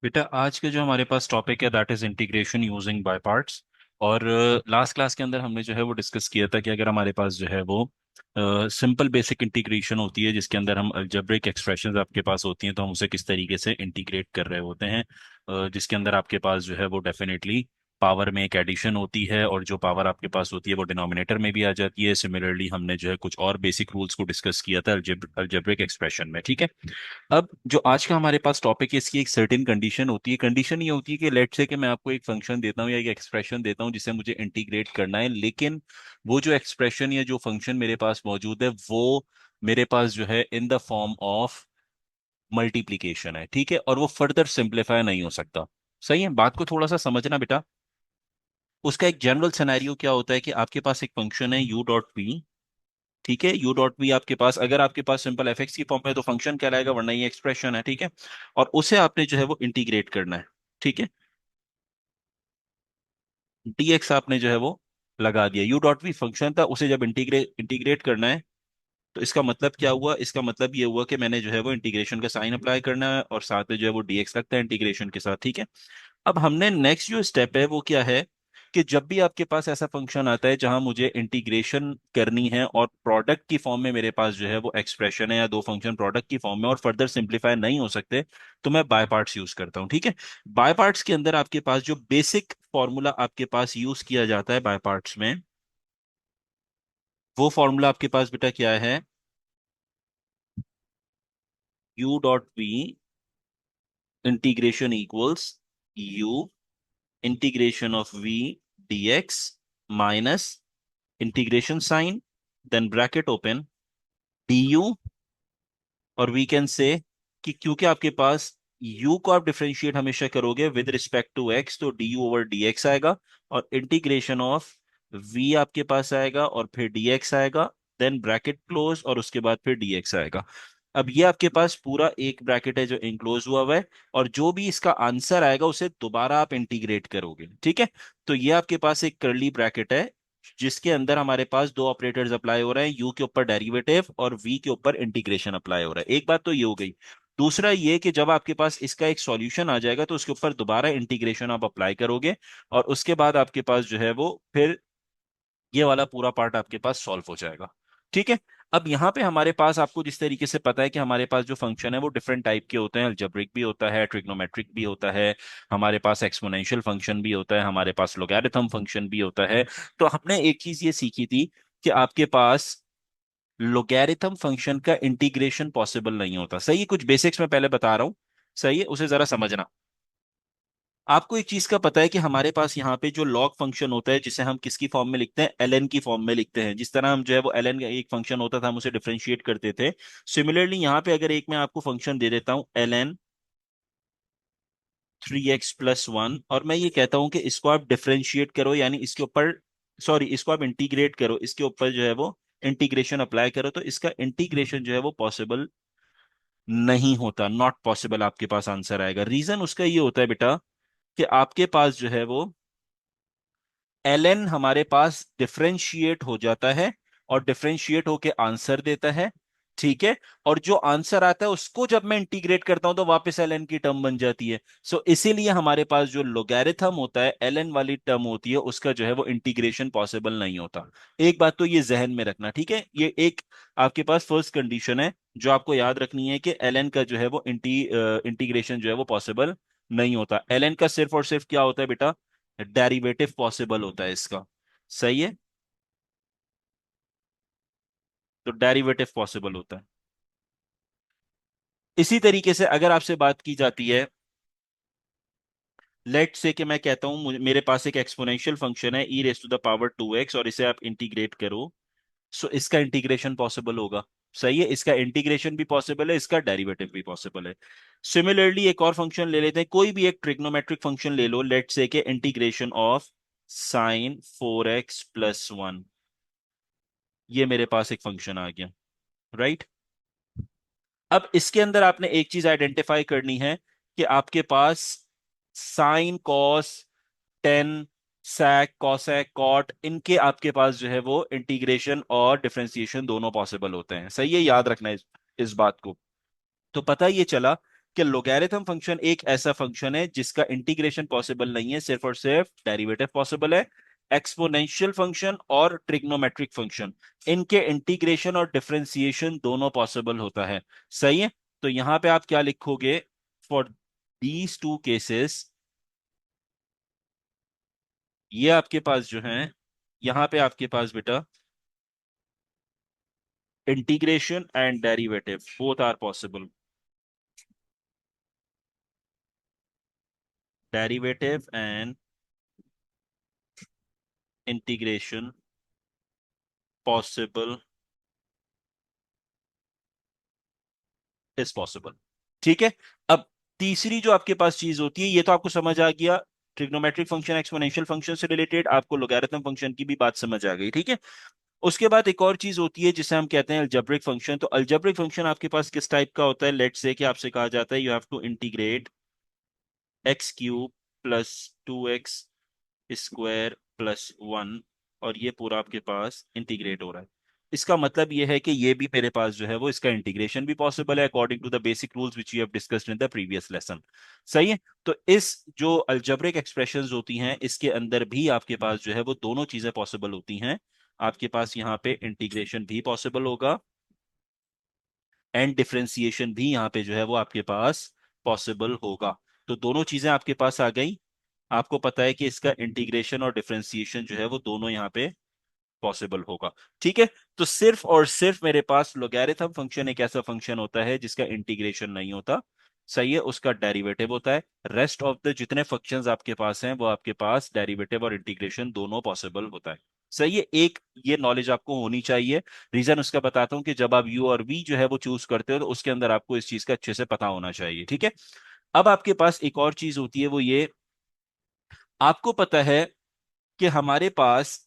बेटा आज के जो हमारे पास टॉपिक है that is integration using by parts. और लास्ट क्लास के अंदर हमने जो है वो डिस्कस किया था कि अगर हमारे पास जो है वो सिंपल बेसिक इंटीग्रेशन होती है जिसके अंदर हम अलजेब्रिक एक्सप्रेशंस आपके पास होती हैं तो हम उसे किस तरीके से इंटीग्रेट कर रहे होते हैं। जिसके अंदर आपके पास जो है वो डेफिनेटली पावर में एक एडिशन होती है और जो पावर आपके पास होती है वो डिनोमिनेटर में भी आ जाती है। सिमिलरली हमने जो है कुछ और बेसिक रूल्स को डिस्कस किया था अलजेब्रिक एक्सप्रेशन में। ठीक है। अब जो आज का हमारे पास टॉपिक है इसकी एक सर्टेन कंडीशन होती है। कंडीशन ये होती है कि लेट से कि मैं आपको एक फंक्शन देता हूँ या एक एक्सप्रेशन देता हूँ जिसे मुझे इंटीग्रेट करना है, लेकिन वो जो एक्सप्रेशन या जो फंक्शन मेरे पास मौजूद है वो मेरे पास जो है in the form of multiplication है। ठीक है। और वो फर्दर सिंप्लीफाई नहीं हो सकता। सही है। बात को थोड़ा सा समझना बेटा। उसका एक जनरल सिनेरियो क्या होता है कि आपके पास एक फंक्शन है यू डॉट पी। ठीक है। यू डॉट बी आपके पास, अगर आपके पास सिंपल एफ एक्स की फॉर्म है तो फंक्शन कहलाएगा, वरना ये एक्सप्रेशन है। ठीक है। और उसे आपने जो है वो इंटीग्रेट करना है। ठीक है। डी एक्स आपने जो है वो लगा दिया। यू डॉट बी फंक्शन था, उसे जब इंटीग्रेट करना है तो इसका मतलब क्या हुआ? इसका मतलब ये हुआ कि मैंने जो है वो इंटीग्रेशन का साइन अप्लाई करना है और साथ में जो है वो डी एक्स लगता है इंटीग्रेशन के साथ। ठीक है। अब हमने नेक्स्ट जो स्टेप है वो क्या है कि जब भी आपके पास ऐसा फंक्शन आता है जहां मुझे इंटीग्रेशन करनी है और प्रोडक्ट की फॉर्म में मेरे पास जो है वो एक्सप्रेशन है या दो फंक्शन प्रोडक्ट की फॉर्म में और फर्दर सिंप्लीफाई नहीं हो सकते, तो मैं बाय पार्ट्स यूज करता हूं। ठीक है। बाय पार्ट्स के अंदर आपके पास जो बेसिक फॉर्मूला आपके पास यूज किया जाता है बाय पार्ट्स में, वो फॉर्मूला आपके पास बेटा क्या है? U dot v integration equals u integration of v dx minus integration sign, then bracket open, du। और वी कैन से कि क्योंकि आपके पास u को आप डिफरेंशिएट हमेशा करोगे विद रिस्पेक्ट टू x, तो du ओवर dx आएगा। और इंटीग्रेशन ऑफ v आपके पास आएगा और फिर dx आएगा, देन ब्रैकेट क्लोज और उसके बाद फिर dx आएगा। अब ये आपके पास पूरा एक ब्रैकेट है जो इनक्लोज हुआ हुआ है, और जो भी इसका आंसर आएगा उसे दोबारा आप इंटीग्रेट करोगे। ठीक है। तो ये आपके पास एक कर्ली ब्रैकेट है जिसके अंदर हमारे पास दो ऑपरेटर्स अप्लाई हो रहे हैं, यू के ऊपर डेरिवेटिव और वी के ऊपर इंटीग्रेशन अप्लाई हो रहा है। एक बात तो ये हो गई। दूसरा ये कि जब आपके पास इसका एक सॉल्यूशन आ जाएगा तो उसके ऊपर दोबारा इंटीग्रेशन आप अप्लाई करोगे और उसके बाद आपके पास जो है वो फिर ये वाला पूरा पार्ट आपके पास सॉल्व हो जाएगा। ठीक है। अब यहाँ पे हमारे पास, आपको जिस तरीके से पता है कि हमारे पास जो फंक्शन है वो डिफरेंट टाइप के होते हैं, अलजेब्रिक भी होता है, ट्रिग्नोमेट्रिक भी होता है, हमारे पास एक्सपोनेंशियल फंक्शन भी होता है, हमारे पास लोगैरिथम फंक्शन भी होता है। तो हमने एक चीज ये सीखी थी कि आपके पास लोगैरिथम फंक्शन का इंटीग्रेशन पॉसिबल नहीं होता। सही है। कुछ बेसिक्स में पहले बता रहा हूं। सही है, उसे जरा समझना। आपको एक चीज का पता है कि हमारे पास यहाँ पे जो लॉग फंक्शन होता है जिसे हम किसकी फॉर्म में लिखते हैं? ln की फॉर्म में लिखते हैं। जिस तरह हम जो है वो ln का एक फंक्शन होता था हम उसे डिफरेंशिएट करते थे। सिमिलरली यहाँ पे अगर एक मैं आपको फंक्शन दे देता हूँ ln 3x+1, और मैं ये कहता हूँ कि इसको आप डिफरेंशिएट करो, यानी इसके ऊपर, सॉरी, इसको आप इंटीग्रेट करो, इसके ऊपर जो है वो इंटीग्रेशन अप्लाई करो, तो इसका इंटीग्रेशन जो है वो पॉसिबल नहीं होता। नॉट पॉसिबल आपके पास आंसर आएगा। रीजन उसका ये होता है बेटा कि आपके पास जो है वो ln हमारे पास डिफरेंशिएट हो जाता है और डिफरेंशिएट होके आंसर देता है। ठीक है। और जो आंसर आता है उसको जब मैं इंटीग्रेट करता हूं तो वापस ln की टर्म बन जाती है। सो इसीलिए हमारे पास जो लोगैरिथम होता है, ln वाली टर्म होती है, उसका जो है वो इंटीग्रेशन पॉसिबल नहीं होता। एक बात तो ये जहन में रखना। ठीक है। ये एक आपके पास फर्स्ट कंडीशन है जो आपको याद रखनी है कि ln का जो है वो इंटीग्रेशन जो है वो पॉसिबल नहीं होता। ln का सिर्फ और सिर्फ क्या होता है बेटा? डेरिवेटिव पॉसिबल होता है इसका। सही है। तो डेरिवेटिव पॉसिबल होता है। इसी तरीके से अगर आपसे बात की जाती है, लेट से कि मैं कहता हूं मेरे पास एक एक्सपोनेंशियल फंक्शन है e raise to the power 2x और इसे आप इंटीग्रेट करो, सो इसका इंटीग्रेशन पॉसिबल होगा। सही है। इसका इंटीग्रेशन भी पॉसिबल है, इसका डेरिवेटिव भी पॉसिबल है। सिमिलरली एक और फंक्शन ले लेते हैं, कोई भी एक ट्रिग्नोमेट्रिक फंक्शन ले लो, लेट से के इंटीग्रेशन ऑफ साइन 4x+1। ये मेरे पास एक फंक्शन आ गया। राइट। अब इसके अंदर आपने एक चीज आइडेंटिफाई करनी है कि आपके पास sine cos tan sec cosec cot, इनके आपके पास जो है वो इंटीग्रेशन और डिफरेंशिएशन दोनों पॉसिबल होते हैं। सही है। याद रखना इस बात को। तो पता ये चला कि लोगैरिथम फंक्शन एक ऐसा फंक्शन है जिसका इंटीग्रेशन पॉसिबल नहीं है, सिर्फ और सिर्फ डेरिवेटिव पॉसिबल है। एक्सपोनेंशियल फंक्शन और ट्रिग्नोमेट्रिक फंक्शन, इनके इंटीग्रेशन और डिफरेंशिएशन दोनों पॉसिबल होता है। सही है, तो यहां पे आप क्या लिखोगे? फॉर दीज टू केसेस, ये आपके पास जो है, यहां पे आपके पास बेटा integration and derivative both are possible. Derivative and integration possible is possible. ठीक है। अब तीसरी जो आपके पास चीज होती है, ये तो आपको समझ आ गया, ट्रिग्नोमेट्रिक फंक्शन एक्सपोनेंशियल फंक्शन से रिलेटेड आपको लोगैरिथम फंक्शन की भी बात समझ आ गई। ठीक है। उसके बाद एक और चीज होती है जिसे हम कहते हैं अलजेब्रिक फंक्शन। तो अलजेब्रिक फंक्शन आपके पास किस टाइप का होता है? लेट्स से कि आपसे कहा जाता है you have to integrate x cube plus 2x square plus 1, और ये पूरा आपके पास इंटीग्रेट हो रहा है। इसका मतलब ये है कि ये भी मेरे पास जो है वो इसका इंटीग्रेशन भी पॉसिबल है according to the basic rules which you have discussed in the previous lesson. सही है। तो इस जो अल्जेब्रिक एक्सप्रेशंस होती हैं इसके अंदर भी आपके पास जो है वो दोनों चीजें पॉसिबल होती हैं। आपके पास यहाँ पे इंटीग्रेशन भी पॉसिबल होगा एंड डिफरेंशिएशन भी यहाँ पे जो है वो आपके पास पॉसिबल होगा। तो दोनों चीजें आपके पास आ गई। आपको पता है कि इसका इंटीग्रेशन और डिफरेंशिएशन जो है वो दोनों यहाँ पे पॉसिबल होगा। ठीक है। तो सिर्फ और सिर्फ मेरे पास लोगैरिथम फंक्शन एक ऐसा फंक्शन होता है जिसका इंटीग्रेशन नहीं होता। सही है, उसका डेरिवेटिव होता है। रेस्ट ऑफ द जितने फंक्शंस आपके पास हैं वो आपके पास डेरिवेटिव और इंटीग्रेशन दोनों पॉसिबल होता है। सही है, एक ये नॉलेज आपको होनी चाहिए। रीजन उसका बताता हूं कि जब आप यू और वी जो है वो चूज करते हो तो उसके अंदर आपको इस चीज का अच्छे से पता होना चाहिए। ठीक है। अब आपके पास एक और चीज होती है, वो ये, आपको पता है कि हमारे पास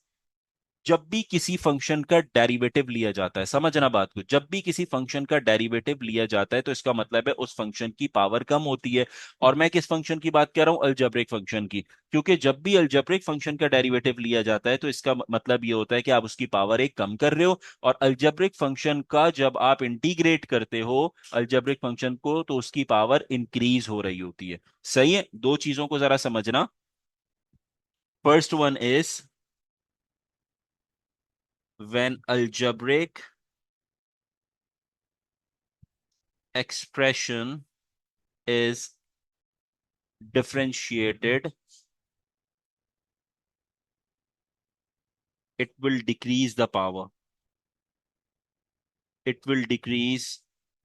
जब भी किसी फंक्शन का डेरिवेटिव लिया जाता है, समझना बात को, जब भी किसी फंक्शन का डेरिवेटिव लिया जाता है तो इसका मतलब है उस फंक्शन की पावर कम होती है। और मैं किस फंक्शन की बात कर रहा हूं? अलजेब्रिक फंक्शन की। क्योंकि जब भी अलजेब्रिक फंक्शन का डेरिवेटिव लिया जाता है तो इसका मतलब ये होता है कि आप उसकी पावर एक कम कर रहे हो। और अलजेब्रिक फंक्शन का जब आप इंटीग्रेट करते हो अलजेब्रिक फंक्शन को तो उसकी पावर इंक्रीज हो रही होती है। सही है, दो चीजों को जरा समझना। First one is when algebraic expression is differentiated, it will decrease the power. It will decrease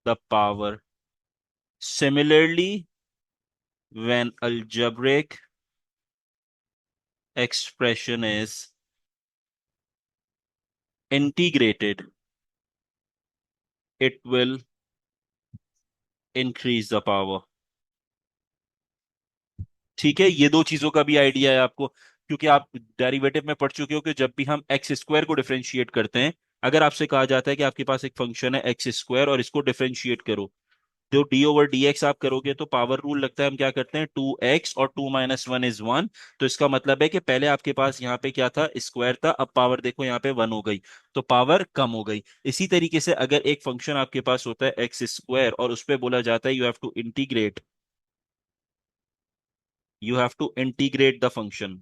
the power. Similarly, when algebraic expression is integrated, it will increase the power. ठीक है, ये दो चीजों का भी आइडिया है आपको, क्योंकि आप डेरिवेटिव में पढ़ चुके हो कि जब भी हम एक्स स्क्वायर को डिफरेंशिएट करते हैं, अगर आपसे कहा जाता है कि आपके पास एक फंक्शन है एक्स स्क्वायर और इसको डिफरेंशिएट करो, जो डी ओवर डी एक्स आप करोगे तो पावर रूल लगता है, हम क्या करते हैं 2x और 2 - 1 = 1। तो इसका मतलब है कि पहले आपके पास यहाँ पे क्या था? स्क्वायर था, अब पावर देखो यहाँ पे 1 हो गई, तो पावर कम हो गई। इसी तरीके से अगर एक फंक्शन आपके पास होता है एक्स स्क्वायर और उस पर बोला जाता है you have to integrate the function,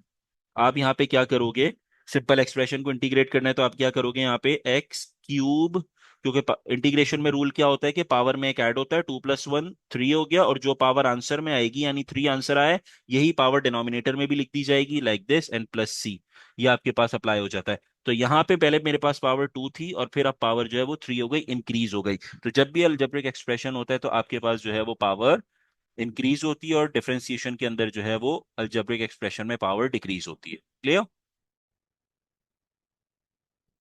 आप यहाँ पे क्या करोगे? सिंपल एक्सप्रेशन को इंटीग्रेट करना है तो आप क्या करोगे? यहाँ पे एक्स क्यूब, क्योंकि इंटीग्रेशन में रूल क्या होता है कि पावर में एक ऐड होता है, 2 + 1 3 हो गया, और जो पावर आंसर में आएगी यानी 3 आंसर आए, यही पावर डिनोमिनेटर में भी लिख दी जाएगी लाइक दिस एंड प्लस सी। ये आपके पास अप्लाई हो जाता है। तो यहाँ पे पहले मेरे पास पावर 2 थी और फिर अब पावर जो है वो 3 हो गई, इंक्रीज हो गई। तो जब भी अलजेब्रिक एक्सप्रेशन होता है तो आपके पास जो है वो पावर इंक्रीज होती है, और डिफरेंशिएशन के अंदर जो है वो अलजेब्रिक एक्सप्रेशन में पावर डिक्रीज होती है। क्लियर?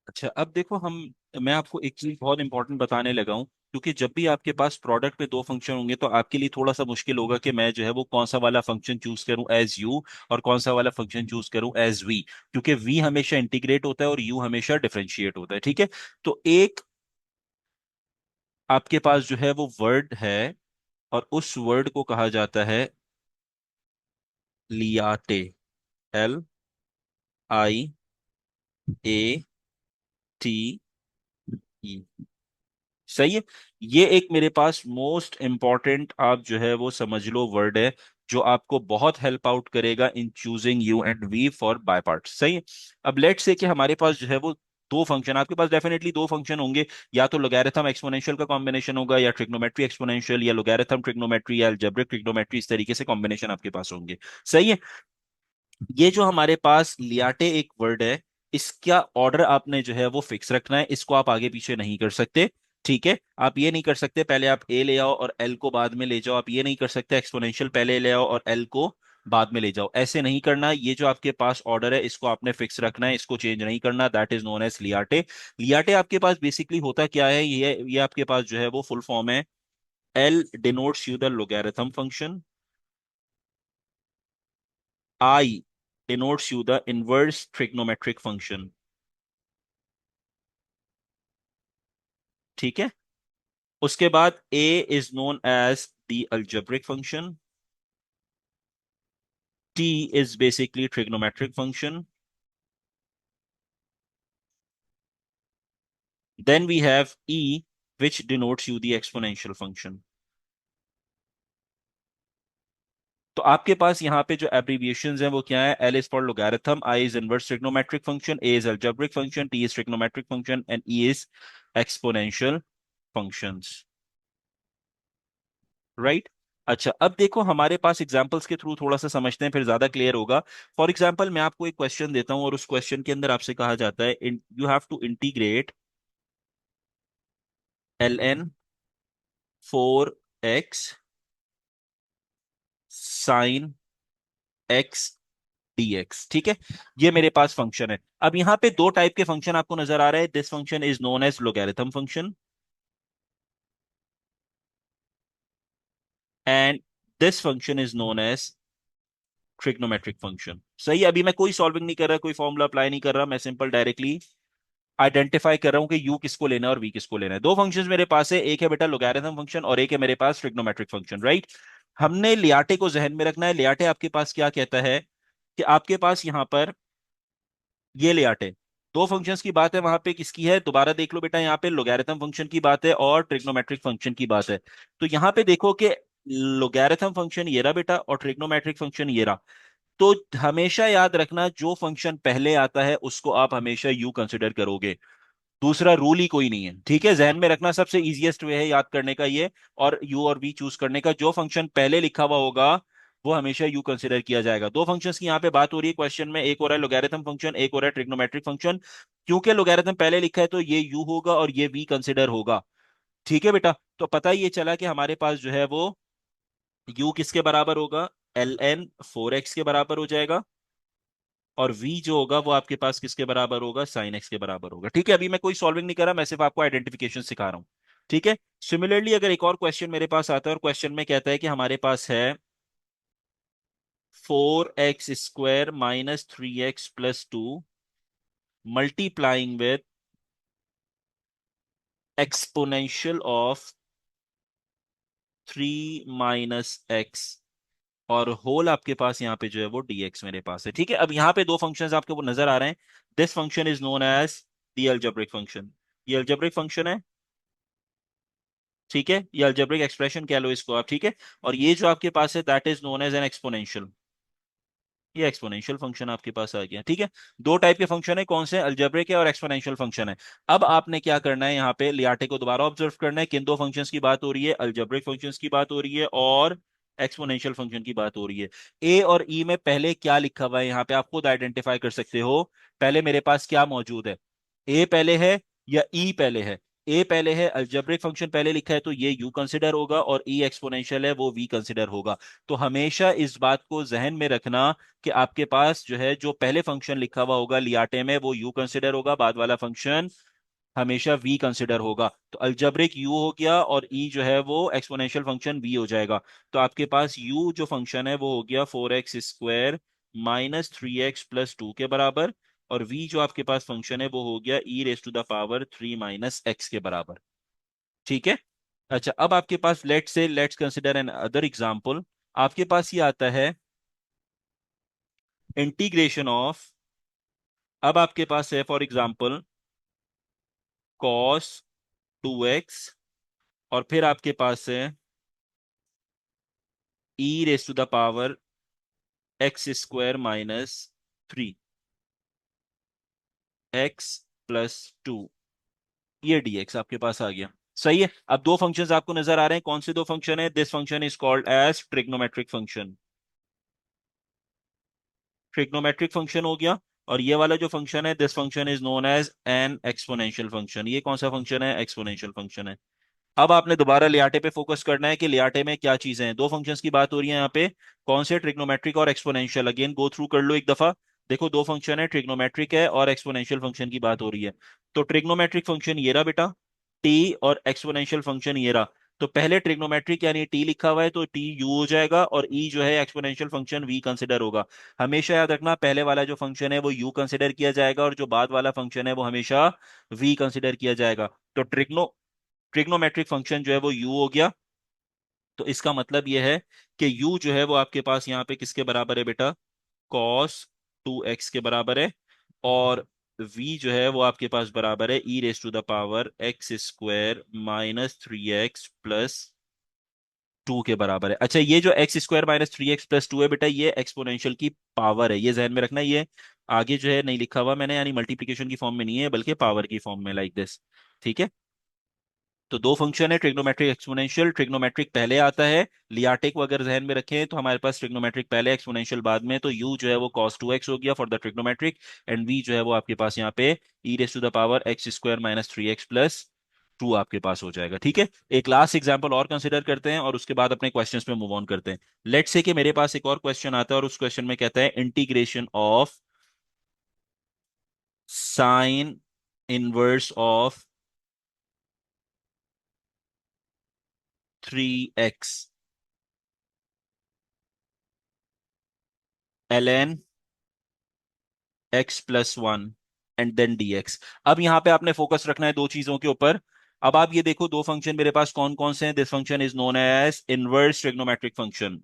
अच्छा, अब देखो हम, मैं आपको एक चीज बहुत इंपॉर्टेंट बताने लगा हूं, क्योंकि जब भी आपके पास प्रोडक्ट पे दो फंक्शन होंगे तो आपके लिए थोड़ा सा मुश्किल होगा कि मैं जो है वो कौन सा वाला फंक्शन चूज करूं एज यू और कौन सा वाला फंक्शन चूज करूं एज वी, क्योंकि वी हमेशा इंटीग्रेट होता है और यू हमेशा डिफरेंशिएट होता है। ठीक है। तो एक आपके पास जो है वो वर्ड है और उस वर्ड को कहा जाता है लियाटे। LIATE। सही है। ये एक मेरे पास मोस्ट इंपॉर्टेंट आप जो है वो समझ लो वर्ड है, जो आपको बहुत हेल्प आउट करेगा in choosing u and v for by part. सही है। अब लेट्स से कि हमारे पास जो है वो दो फंक्शन, आपके पास डेफिनेटली दो फंक्शन होंगे, या तो लोगैरिथम एक्सपोनेंशियल का कॉम्बिनेशन होगा, या ट्रिग्नोमेट्री एक्सपोनेंशियल, या लोगैरिथम ट्रिग्नोमेट्री, या अलजेब्रिक ट्रिग्नोमेट्री, इस तरीके से कॉम्बिनेशन आपके पास होंगे। सही है। ये जो हमारे पास लियाटे एक वर्ड है, इसका ऑर्डर आपने जो है वो फिक्स रखना है, इसको आप आगे पीछे नहीं कर सकते। ठीक है। आप ये नहीं कर सकते पहले आप ए ले आओ और एल को बाद में ले जाओ, आप ये नहीं कर सकते एक्सपोनेंशियल पहले ले आओ और एल को बाद में ले जाओ, ऐसे नहीं करना। ये जो आपके पास ऑर्डर है इसको आपने फिक्स रखना है, इसको चेंज नहीं करना। That is known as LIATE. LIATE आपके पास बेसिकली होता क्या है, ये आपके पास जो है वो फुल फॉर्म है, L denotes you the logarithm function, I denotes you the inverse trigonometric function। ठीक है। उसके बाद A is known as the algebraic function, T is basically trigonometric function, then we have E which denotes you the exponential function। तो आपके पास यहाँ पे जो एब्रिविएशंस हैं वो क्या है, L is for logarithm, I is inverse trigonometric function, A is algebraic function, T is trigonometric function and E is exponential functions। Right. अच्छा, अब देखो हमारे पास एग्जांपल्स के थ्रू थोड़ा सा समझते हैं, फिर ज्यादा क्लियर होगा। फॉर एग्जांपल मैं आपको एक क्वेश्चन देता हूं और उस क्वेश्चन के अंदर आपसे कहा जाता है you have to integrate ln 4x sine x dx। ठीक है। ये मेरे पास फंक्शन है। अब यहाँ पे दो टाइप के फंक्शन आपको नजर आ रहे हैं। This function is known as logarithm function and this function is known as trigonometric function. सही है? अभी मैं कोई सॉल्विंग नहीं कर रहा, कोई फॉर्मूला अप्लाई नहीं कर रहा, मैं सिंपल डायरेक्टली आइडेंटिफाई कर रहा हूं कि यू किसको लेना है और वी किसको लेना है। दो फंक्शंस मेरे पास है, एक है बेटा लोगैरिथम फंक्शन और एक है मेरे पास ट्रिग्नोमेट्रिक फंक्शन। राइट। हमने लियाटे को जहन में रखना है। लियाटे आपके पास क्या कहता है कि आपके पास यहां पर ये लियाटे दो फंक्शंस की बात है, वहां पे किसकी है दोबारा देख लो बेटा, यहाँ पे लोगैरिथम फंक्शन की बात है और ट्रिग्नोमेट्रिक फंक्शन की बात है। तो यहाँ पे देखो कि लोगैरिथम फंक्शन ये रहा बेटा और ट्रिग्नोमेट्रिक फंक्शन ये रहा। तो हमेशा याद रखना जो फंक्शन पहले आता है उसको आप हमेशा यू कंसिडर करोगे, दूसरा रूल ही कोई नहीं है। ठीक है, जहन में रखना, सबसे इजीएस्ट वे है याद करने का ये, और यू और वी चूज करने का। जो फंक्शन पहले लिखा हुआ होगा वो हमेशा यू कंसिडर किया जाएगा। दो फंक्शंस की यहाँ पे बात हो रही है क्वेश्चन में, एक हो रहा है लोगैरिथम फंक्शन, एक हो रहा है ट्रिग्नोमेट्रिक फंक्शन। क्योंकि लोगैरिथम पहले लिखा है तो ये यू होगा और ये वी कंसिडर होगा। ठीक है बेटा। तो पता ही ये चला कि हमारे पास जो है वो यू किसके बराबर होगा, एल एन 4x के बराबर हो जाएगा, और v जो होगा वो आपके पास किसके बराबर होगा, साइन x के बराबर होगा। ठीक है। अभी मैं कोई सॉल्विंग नहीं कर रहा, मैं सिर्फ आपको आइडेंटिफिकेशन सिखा रहा हूं। ठीक है। सिमिलरली अगर एक और क्वेश्चन मेरे पास आता है और क्वेश्चन में कहता है कि हमारे पास है 4x² - 3x + 2 multiplying with exponential of 3 - x और होल आपके पास यहाँ पे जो है वो dx मेरे पास है। ठीक है। अब यहाँ पे दो फंक्शंस आपको वो नजर आ रहे हैं। This function is known as the algebraic function. ये अलजेब्रिक फंक्शन है। ठीक है। ये अलजेब्रिक एक्सप्रेशन कह लो इसको आप। ठीक है। और ये जो आपके पास है that is known as an exponential. ये एक्सपोनेंशियल फंक्शन आपके पास आ गया। ठीक है। दो टाइप के फंक्शन है, कौन से, अलजेब्रिक है और एक्सपोनेंशियल फंक्शन है। अब आपने क्या करना है, यहाँ पे लियाटे को दोबारा ऑब्जर्व करना है, किन दो फंक्शंस की बात हो रही है, अलजेब्रिक फंक्शंस की बात हो रही है और एक्सपोनेंशियल फंक्शन की बात हो रही है। ए और ई में पहले क्या लिखा हुआ है यहाँ पे आप खुद आइडेंटिफाई कर सकते हो। पहले मेरे पास क्या मौजूद है, ए पहले है या ई पहले है। ए पहले है, अलजेब्रिक फंक्शन पहले लिखा है तो ये यू कंसिडर होगा, और ई एक्सपोनेंशियल है वो वी कंसिडर होगा। तो हमेशा इस बात को जहन में रखना कि आपके पास जो है जो पहले फंक्शन लिखा हुआ होगा लियाटे में वो यू कंसिडर होगा, बाद वाला फंक्शन हमेशा वी कंसिडर होगा। तो अलजेब्रिक यू हो गया और ई जो है वो एक्सपोनेंशियल फंक्शन वी हो जाएगा। तो आपके पास यू जो फंक्शन है वो हो गया 4x² - 3x + 2 के बराबर, और वी जो आपके पास फंक्शन है वो हो गया e⁻³ - x के बराबर। ठीक है। अच्छा, अब आपके पास let's consider another example. आपके पास ये आता है इंटीग्रेशन ऑफ, अब आपके पास है फॉर एग्जांपल cos 2x और फिर आपके पास है e raise to the power x square minus 3 x plus 2, ये dx आपके पास आ गया। सही है। अब दो फंक्शंस आपको नजर आ रहे हैं, कौन से दो फंक्शन है? This function is called as trigonometric function, trigonometric function हो गया। और ये वाला जो फंक्शन है, this function is known as an exponential function. ये कौन सा फंक्शन है? एक्सपोनेंशियल फंक्शन है। अब आपने दोबारा लियाटे पे फोकस करना है कि लियाटे में क्या चीजें हैं। दो फंक्शंस की बात हो रही है यहाँ पे, कौन से? ट्रिग्नोमेट्रिक और एक्सपोनेंशियल। अगेन गो थ्रू कर लो एक दफा। देखो दो फंक्शन है, ट्रिग्नोमेट्रिक है और एक्सपोनेंशियल फंक्शन की बात हो रही है। तो ट्रिग्नोमेट्रिक फंक्शन ये रहा बेटा टी, और एक्सपोनेंशियल फंक्शन ये रहा। तो पहले ट्रिग्नोमेट्रिक यानी टी लिखा हुआ है तो टी यू हो जाएगा, और ई जो है एक्सपोनेंशियल फंक्शन वी कंसिडर होगा। हमेशा याद रखना पहले वाला जो फंक्शन है वो यू कंसिडर किया जाएगा, और जो बाद वाला फंक्शन है वो हमेशा वी कंसिडर किया जाएगा। तो ट्रिग्नोमेट्रिक फंक्शन जो है वो u हो गया। तो इसका मतलब ये है कि u जो है वो आपके पास यहाँ पे किसके बराबर है बेटा? cos 2x के बराबर है। और v जो है वो आपके पास बराबर है e raise to the power x square minus 3x plus 2 के बराबर है। अच्छा, ये जो x square minus 3x plus 2 है बेटा, ये एक्सपोनेंशियल की पावर है, ये जहन में रखना। ये आगे जो है नहीं लिखा हुआ मैंने, यानी मल्टीप्लिकेशन की फॉर्म में नहीं है बल्कि पावर की फॉर्म में, लाइक दिस। ठीक है। तो दो फंक्शन है, ट्रिग्नोमेट्रिक एक्सपोनेंशियल। ट्रिग्नोमेट्रिक पहले आता है, लियाटे को अगर जहन में रखें तो हमारे पास ट्रिग्नोमेट्रिक पहले, एक्सपोनेंशियल बाद में। तो u जो है वो cos 2x हो गया for the trigonometric, and v जो है वो आपके पास यहाँ पे e raise to the power x square minus 3x plus 2 आपके पास हो जाएगा। ठीक है। एक लास्ट एग्जांपल और कंसिडर करते हैं और उसके बाद अपने क्वेश्चंस पे मूव ऑन करते हैं। लेट्स से कि मेरे पास एक और क्वेश्चन आता है और उस क्वेश्चन में कहता है integration of sine inverse of 3x ln x plus one and then dx। अब यहां पे आपने फोकस रखना है दो चीजों के ऊपर। अब आप ये देखो दो फंक्शन मेरे पास कौन कौन से हैं। This function is known as inverse trigonometric function,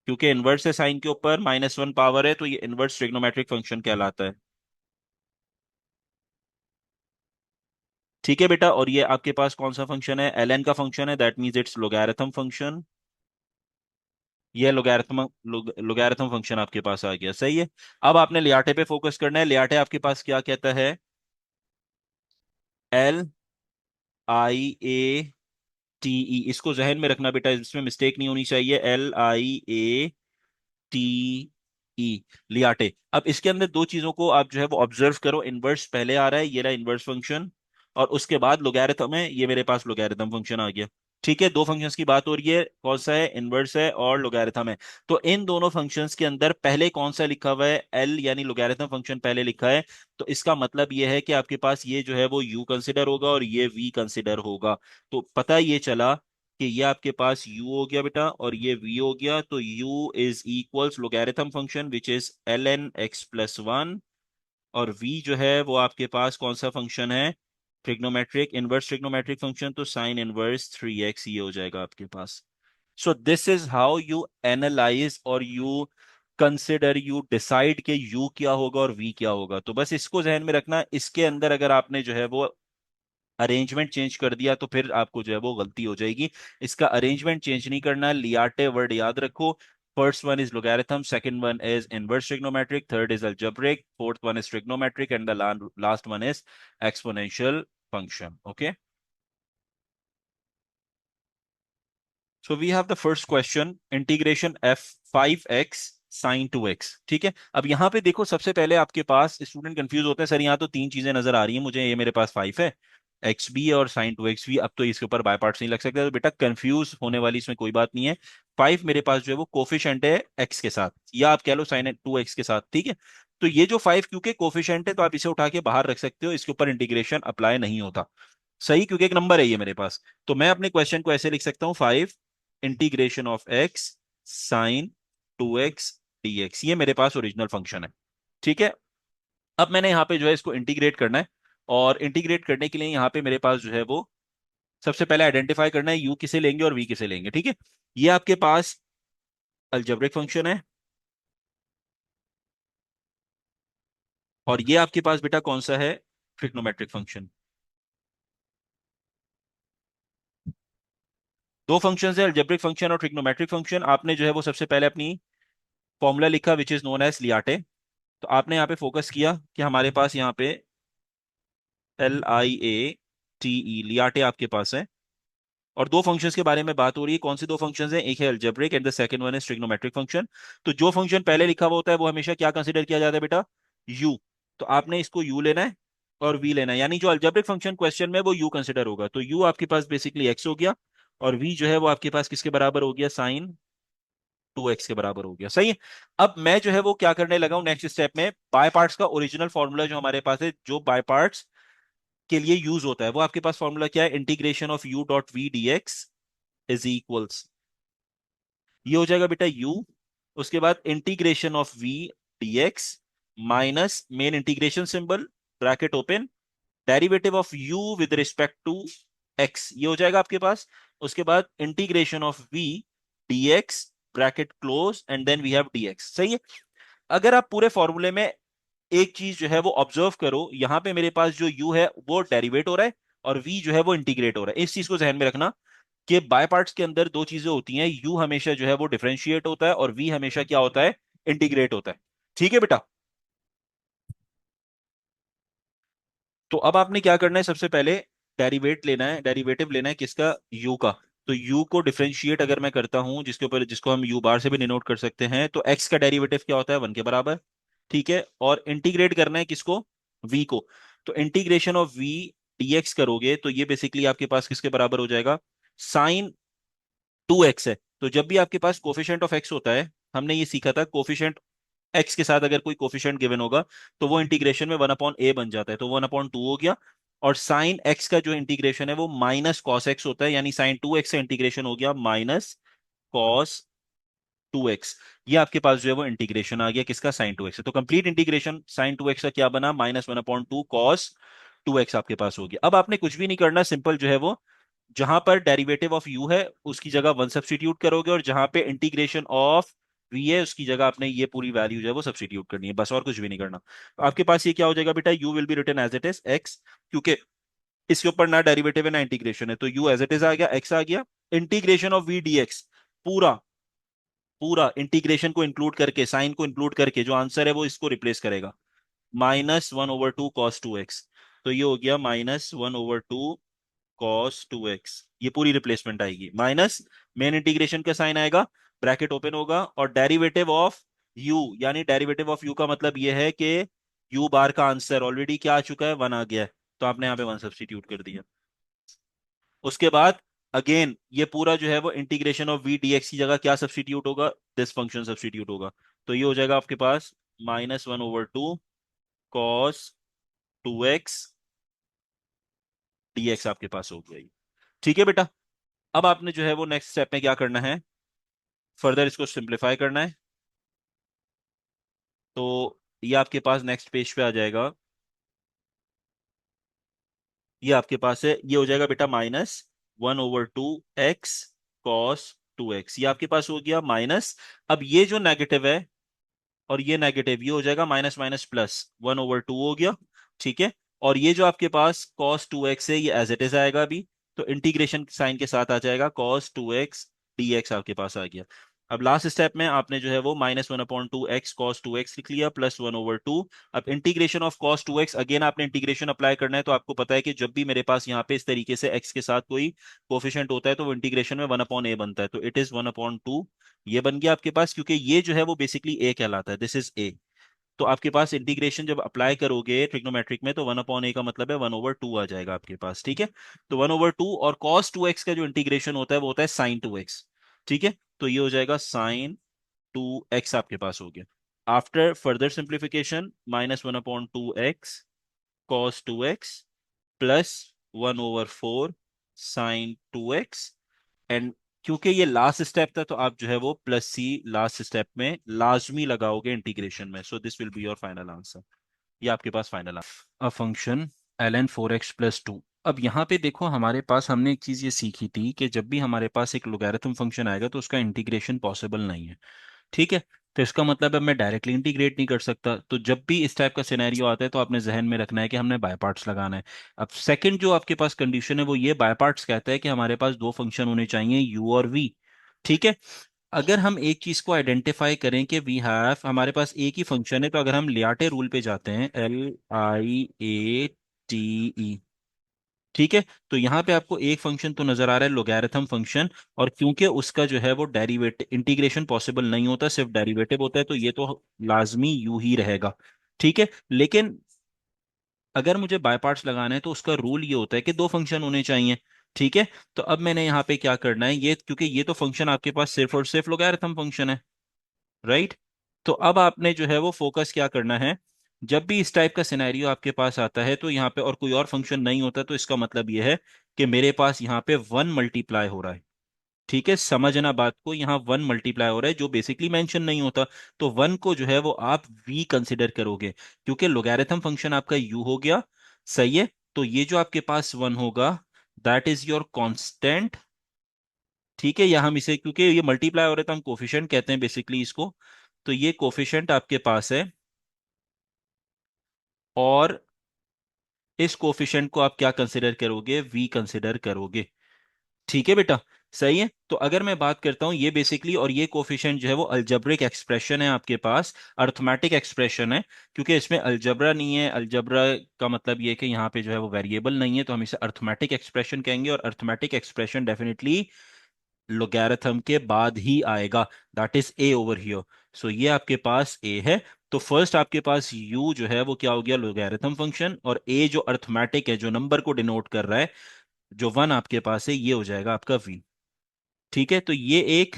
क्योंकि इनवर्स है साइन के ऊपर, -1 पावर है, तो ये इनवर्स ट्रिग्नोमेट्रिक फंक्शन कहलाता है। ठीक है बेटा। और ये आपके पास कौन सा फंक्शन है? ln का फंक्शन है, that means it's logarithm function. ये लोगैरिथम फंक्शन आपके पास आ गया। सही है। अब आपने लियाटे पे फोकस करना है। लियाटे आपके पास क्या कहता है? LIATE, इसको जहन में रखना बेटा, इसमें मिस्टेक नहीं होनी चाहिए। LIATE, लियाटे। अब इसके अंदर दो चीजों को आप जो है वो ऑब्जर्व करो। इनवर्स पहले आ रहा है, ये रहा इनवर्स फंक्शन, और उसके बाद लोगैरिथम है, ये मेरे पास लोगैरिथम फंक्शन आ गया। ठीक है। दो फंक्शंस की बात हो रही है, कौन सा है? इनवर्स है और लोगैरिथम है। तो इन दोनों फंक्शंस के अंदर पहले कौन सा लिखा हुआ है? एल, यानी लोगैरिथम फंक्शन पहले लिखा है। तो इसका मतलब ये है कि आपके पास ये जो है वो u कंसिडर होगा और ये v कंसिडर होगा। तो पता ये चला कि ये आपके पास u हो गया बेटा और ये v हो गया। तो u is equals logarithm function which is ln x plus one, और v जो है वो आपके पास कौन सा फंक्शन है? ट्रिग्नोमेट्रिक, इनवर्स ट्रिग्नोमेट्रिक फंक्शन, तो साइन इनवर्स 3x ये हो जाएगा आपके पास। So this is how you analyse और यू कंसिडर, यू डिसाइड कि u क्या होगा और v क्या होगा। तो बस इसको जहन में रखना। इसके अंदर अगर आपने जो है वो अरेंजमेंट चेंज कर दिया तो फिर आपको जो है वो गलती हो जाएगी। इसका अरेंजमेंट चेंज नहीं करना। लियाटे वर्ड याद रखो। First one is logarithm, second one is inverse trigonometric, third is algebraic, fourth one is trigonometric, and the last one is exponential function. Okay. So we have the first question, integration of 5x sine 2x। ठीक है। अब यहाँ पे देखो, सबसे पहले आपके पास student confuse होते हैं, सर यहाँ तो तीन चीजें नजर आ रही हैं मुझे, ये मेरे पास 5 है, एक्स भी और साइन 2x भी, अब तो इसके ऊपर बाय पार्ट्स नहीं लग सकते। तो बेटा कंफ्यूज होने वाली इसमें कोई बात नहीं है। 5 मेरे पास जो है वो कोफिशिएंट है एक्स के साथ, या आप कह लो साइन 2x के साथ। ठीक है। तो ये जो 5 क्योंकि कोफिशिएंट है तो आप इसे उठा के बाहर रख सकते हो, इसके ऊपर इंटीग्रेशन अप्लाई नहीं होता। सही, क्योंकि एक नंबर है ये मेरे पास। तो मैं अपने क्वेश्चन को ऐसे लिख सकता हूँ, 5 integration of x sine 2x dx, ये मेरे पास ओरिजिनल फंक्शन है। ठीक है। अब मैंने यहाँ पे जो है इसको इंटीग्रेट करना है, और इंटीग्रेट करने के लिए यहाँ पे मेरे पास जो है वो सबसे पहले आइडेंटिफाई करना है u किसे लेंगे और v किसे लेंगे। ठीक है। ये आपके पास अलजेब्रिक फंक्शन है, और ये आपके पास बेटा कौन सा है? Trigonometric function. दो फंक्शन है, अलजेब्रिक फंक्शन और ट्रिग्नोमेट्रिक फंक्शन। आपने जो है वो सबसे पहले अपनी फॉर्मूला लिखा विच इज नोन एज लियाटे। तो आपने यहाँ पे फोकस किया कि हमारे पास यहाँ पे LIATE लियाटे आपके पास है। और दो फंक्शंस के बारे में बात हो रही है। कौन से दो फंक्शंस हैं? एक है algebraic and the second one is trigonometric function. तो जो फंक्शन पहले लिखा हुआ होता है वो हमेशा क्या कंसीडर किया जाता है बेटा? u। तो आपने इसको u लेना है और v लेना है, यानी जो अलजेब्रिक फंक्शन क्वेश्चन में वो u कंसिडर होगा। तो u आपके पास बेसिकली x हो गया और v जो है वो आपके पास किसके बराबर हो गया? साइन 2x के बराबर हो गया। सही है। अब मैं जो है वो क्या करने लगा हूं नेक्स्ट स्टेप में, बाय पार्ट्स का ओरिजिनल फॉर्मूला जो हमारे पास है, जो बाय पार्ट्स के लिए यूज होता है, वो आपके पास फॉर्मूला क्या है? Integration of u dot v dx is equals, ये हो जाएगा बेटा u। उसके बाद integration of v dx minus main integration symbol bracket open, derivative of u with respect to x, ये हो जाएगा आपके पास। उसके बाद integration of v dx bracket close and then we have dx। सही है। अगर आप पूरे फॉर्मूले में एक चीज जो है वो ऑब्जर्व करो, यहां पे मेरे पास जो u है वो डेरिवेट हो रहा है और v जो है वो इंटीग्रेट हो रहा है। इस चीज को ध्यान में रखना कि बाय पार्ट्स के अंदर दो चीजें होती हैं, u हमेशा जो है वो डिफरेंशिएट होता है और v हमेशा क्या होता है? इंटीग्रेट होता है। ठीक है बेटा। तो अब आपने क्या करना है? सबसे पहले डेरिवेट लेना है, डेरिवेटिव लेना है किसका? u का। तो u को डिफरेंशिएट अगर मैं करता हूं, जिसके ऊपर जिसको हम u बार से भी डिनोट कर सकते हैं, तो x का डेरिवेटिव क्या होता है? 1 के बराबर। ठीक है। और इंटीग्रेट करना है किसको? v को। तो इंटीग्रेशन ऑफ v dx करोगे तो ये बेसिकली आपके पास किसके बराबर हो जाएगा? साइन 2x है। तो जब भी आपके पास कोफिशिएंट ऑफ x होता है, हमने ये सीखा था, कोफिशिएंट x के साथ अगर कोई कोफिशिएंट गिवन होगा तो वो इंटीग्रेशन में 1/a बन जाता है, तो 1/2 हो गया। और साइन x का जो इंटीग्रेशन है वो माइनस कॉस x होता है, यानी साइन 2x का इंटीग्रेशन हो गया माइनस कॉस 2x। ये आपके पास जो है वो इंटीग्रेशन आ गया किसका? साइन 2x है। तो कंप्लीट इंटीग्रेशन साइन 2x का क्या बना? -1/2 कॉस 2x आपके पास हो गया। अब आपने कुछ भी नहीं करना, सिंपल जो है वो जहां पर डेरिवेटिव ऑफ u है उसकी जगह 1 सब्स्टिट्यूट करोगे और जहां पे इंटीग्रेशन ऑफ v है उसकी जगह आपने ये पूरी वैल्यू जो है वो सब्स्टिट्यूट करनी है, बस और कुछ भी नहीं करना। तो आपके पास ये क्या हो जाएगा बेटा? u will be written as it is x, क्योंकि इसके ऊपर ना डेरिवेटिव है ना इंटीग्रेशन है, तो u एज इट इज आ गया, x आ गया। इंटीग्रेशन ऑफ v dx, पूरा पूरा इंटीग्रेशन को इंक्लूड करके, साइन को इंक्लूड करके जो आंसर है वो इसको रिप्लेस करेगा, -1/2 cos 2x। तो ये हो गया -1/2 cos 2x, ये पूरी रिप्लेसमेंट आएगी, माइनस मेन इंटीग्रेशन का साइन आएगा, ब्रैकेट ओपन होगा, और डेरिवेटिव ऑफ u, यानी डेरिवेटिव ऑफ u का मतलब ये है कि u बार का आंसर ऑलरेडी क्या आ चुका है? 1 आ गया है। तो आपने यहाँ पे 1 सब्स्टिट्यूट कर दिया। उसके बाद अगेन ये पूरा जो है वो इंटीग्रेशन ऑफ v dx की जगह क्या सब्स्टिट्यूट होगा? दिस फंक्शन सब्स्टिट्यूट होगा। तो ये हो जाएगा आपके पास -1/2 cos 2x dx आपके पास हो गया ये। ठीक है बेटा। अब आपने जो है वो नेक्स्ट स्टेप में क्या करना है? फर्दर इसको सिंप्लीफाई करना है। तो ये आपके पास नेक्स्ट पेज पे आ जाएगा। ये आपके पास है, ये हो जाएगा बेटा -1/2 x cos 2x, ये आपके पास हो गया माइनस। अब ये जो नेगेटिव है और ये नेगेटिव, ये हो जाएगा माइनस माइनस प्लस, 1/2 हो गया। ठीक है। और ये जो आपके पास cos 2x है ये एज इट इज आएगा अभी, तो इंटीग्रेशन साइन के साथ आ जाएगा cos 2x dx आपके पास आ गया। अब लास्ट स्टेप में आपने जो है वो -1/2 x cos 2x लिख लिया प्लस 1/2। अब integration of cos 2x, again आपने इंटीग्रेशन अप्लाई करना है। तो आपको पता है कि जब भी मेरे पास यहाँ पे इस तरीके से x के साथ कोई कोफिशिएंट होता है तो वो इंटीग्रेशन में 1/a बनता है, तो इट इज 1/2, ये बन गया आपके पास, क्योंकि ये जो है वो बेसिकली a कहलाता है, दिस इज a। तो आपके पास इंटीग्रेशन जब अप्लाई करोगे ट्रिग्नोमेट्रिक में तो 1/a का मतलब है 1/2 आ जाएगा आपके पास। ठीक है। तो 1/2 और cos 2x का जो इंटीग्रेशन होता है वो होता है sin 2x। ठीक है। तो ये हो जाएगा sin 2x आपके पास हो गया। After further simplification -1/2x cos 2x plus 1/4 sin 2x। And क्योंकि ये लास्ट स्टेप था तो आप जो है वो प्लस सी लास्ट स्टेप में लाजमी लगाओगे इंटीग्रेशन में। So this will be your final answer. ये आपके पास final answer. A function ln 4x + 2। अब यहाँ पे देखो, हमारे पास हमने एक चीज ये सीखी थी कि जब भी हमारे पास एक लोगैरिथम फंक्शन आएगा तो उसका इंटीग्रेशन पॉसिबल नहीं है। ठीक है। तो इसका मतलब है मैं डायरेक्टली इंटीग्रेट नहीं कर सकता। तो जब भी इस टाइप का सिनेरियो आता है तो आपने जहन में रखना है कि हमने बाय पार्ट्स लगाना है। अब सेकंड जो आपके पास कंडीशन है वो ये, बाय पार्ट्स कहता है कि हमारे पास दो फंक्शन होने चाहिए u और v। ठीक है। अगर हम एक चीज को आइडेंटिफाई करें कि वी हैव, हमारे पास एक ही फंक्शन है, तो अगर हम लियाटे रूल पे जाते हैं, LIATE, ठीक है, तो यहाँ पे आपको एक फंक्शन तो नजर आ रहा है, लोगैरिथम फंक्शन। और क्योंकि उसका जो है वो डेरिवेटिव, इंटीग्रेशन पॉसिबल नहीं होता, सिर्फ डेरिवेटिव होता है, तो ये तो लाजमी यू ही रहेगा। ठीक है। लेकिन अगर मुझे बाय पार्ट्स लगाना है तो उसका रूल ये होता है कि दो फंक्शन होने चाहिए। ठीक है। तो अब मैंने यहाँ पे क्या करना है, ये क्योंकि ये तो फंक्शन आपके पास सिर्फ और सिर्फ लोगैरिथम फंक्शन है, राइट। तो अब आपने जो है वो फोकस क्या करना है, जब भी इस टाइप का सिनेरियो आपके पास आता है तो यहाँ पे और कोई और फंक्शन नहीं होता, तो इसका मतलब ये है कि मेरे पास यहाँ पे वन मल्टीप्लाई हो रहा है। ठीक है, समझना बात को, यहाँ वन मल्टीप्लाई हो रहा है जो बेसिकली मेंशन नहीं होता। तो वन को जो है वो आप वी कंसिडर करोगे, क्योंकि लोगैरिथम फंक्शन आपका यू हो गया। सही है। तो ये जो आपके पास वन होगा, दैट इज योर कांस्टेंट। ठीक है, या हम इसे, क्योंकि ये मल्टीप्लाई हो रहा है तो हम कोफिशिएंट कहते हैं बेसिकली इसको। तो ये कोफिशिएंट आपके पास है, और इस कोफिशिएंट को आप क्या कंसिडर करोगे, वी कंसिडर करोगे। ठीक है बेटा। सही है। तो अगर मैं बात करता हूं ये बेसिकली, और ये कोफिशिएंट जो है वो अलजेब्रिक एक्सप्रेशन है आपके पास, अर्थमेटिक एक्सप्रेशन है, क्योंकि इसमें अलजबरा नहीं है। अलजबरा का मतलब ये है कि यहाँ पे जो है वो वेरिएबल नहीं है, तो हम इसे अर्थमेटिक एक्सप्रेशन कहेंगे, और अर्थमेटिक एक्सप्रेशन डेफिनेटली लोगैरिथम के बाद ही आएगा, that is a over here. So ये आपके पास ए है। तो फर्स्ट आपके पास u जो है वो क्या हो गया, लोगैरिथम फंक्शन, और a जो अर्थमेटिक है, जो नंबर को डिनोट कर रहा है, जो वन आपके पास है, ये हो जाएगा आपका v। ठीक है। तो ये एक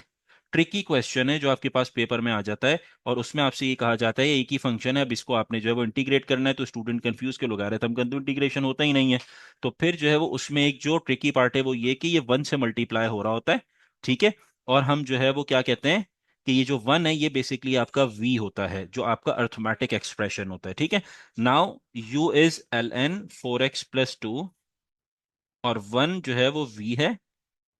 ट्रिकी क्वेश्चन है जो आपके पास पेपर में आ जाता है, और उसमें आपसे ये कहा जाता है एक ही फंक्शन है, अब इसको आपने जो है वो इंटीग्रेट करना है, तो स्टूडेंट कंफ्यूज के लोगारिथम का तो इंटीग्रेशन होता ही नहीं है। तो फिर जो है वो उसमें एक जो ट्रिकी पार्ट है वो ये कि ये वन से मल्टीप्लाई हो रहा होता है। ठीक है। और हम जो है वो क्या कहते हैं कि ये जो वन है ये बेसिकली आपका वी होता है, जो आपका अर्थमेटिक एक्सप्रेशन होता है। ठीक है। Now u is ln 4x + 2, और वन जो है वो v है।